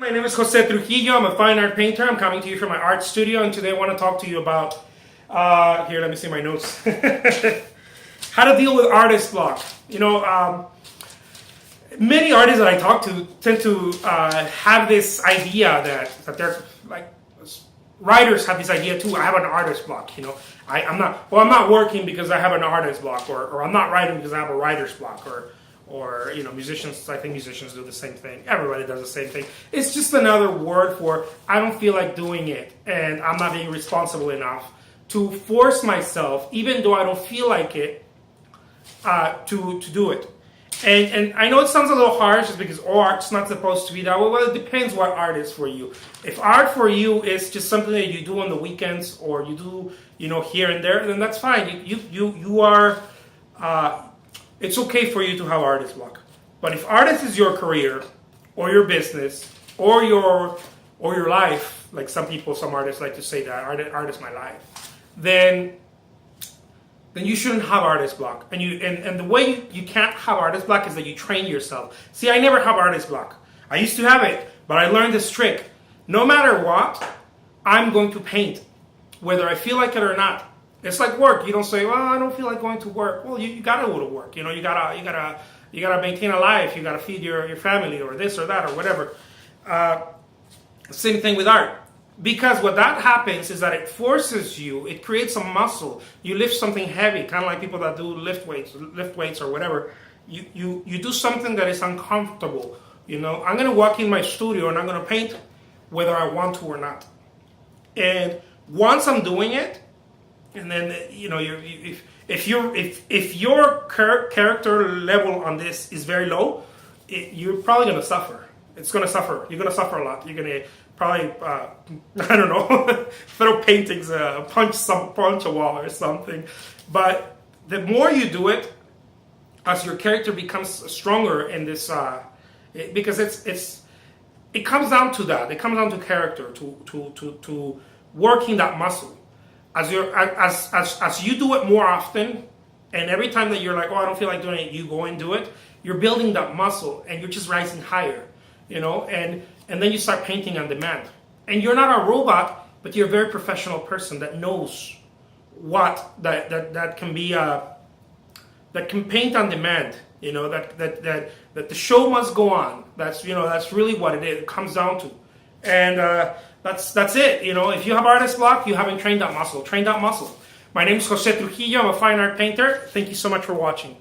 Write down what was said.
My name is Jose Trujillo. I'm a fine art painter. I'm coming to you from my art studio, and today I want to talk to you about, here, let me see my notes. How to deal with artist block. You know, many artists that I talk to tend to have this idea that they're like, writers have this idea too. I have an artist block, you know. I'm not working because I have an artist block, or I'm not writing because I have a writer's block, or you know, musicians, I think musicians do the same thing. Everybody does the same thing. It's just another word for I don't feel like doing it, and I'm not being responsible enough to force myself, even though I don't feel like it, to do it. And I know it sounds a little harsh just because art's not supposed to be that way. Well, it depends what art is for you. If art for you is just something that you do on the weekends, or you do, you know, here and there, then that's fine. You are, it's okay for you to have artist block. But if artist is your career, or your business, or your life, like some artists like to say that art is my life, then you shouldn't have artist block. And the way you can't have artist block is that you train yourself. See, I never have artist block. I used to have it, but I learned this trick. No matter what, I'm going to paint, whether I feel like it or not. It's like work. You don't say, well, I don't feel like going to work. Well, you gotta go to work. You know, you gotta maintain a life. You gotta feed your family, or this or that or whatever. Same thing with art. Because what that happens is that it forces you, it creates a muscle. You lift something heavy, kind of like people that do lift weights or whatever. You do something that is uncomfortable. You know, I'm going to walk in my studio and I'm going to paint whether I want to or not. And once I'm doing it, and then, you know, if your character level on this is very low, you're probably going to suffer. It's going to suffer. You're going to suffer a lot. You're going to probably, I don't know, throw paintings, punch a wall or something. But the more you do it, as your character becomes stronger in this, because it comes down to that. It comes down to character, to working that muscle. As you do it more often, and every time that you're like, oh, I don't feel like doing it, you go and do it. You're building that muscle, and you're just rising higher. You know, and then you start painting on demand. And you're not a robot, but you're a very professional person that knows that can be that can paint on demand. You know, that the show must go on. That's really what it comes down to. And that's it. You know, if you have artist block, you haven't trained that muscle. Train that muscle. My name is Jose Trujillo. I'm a fine art painter. Thank you so much for watching.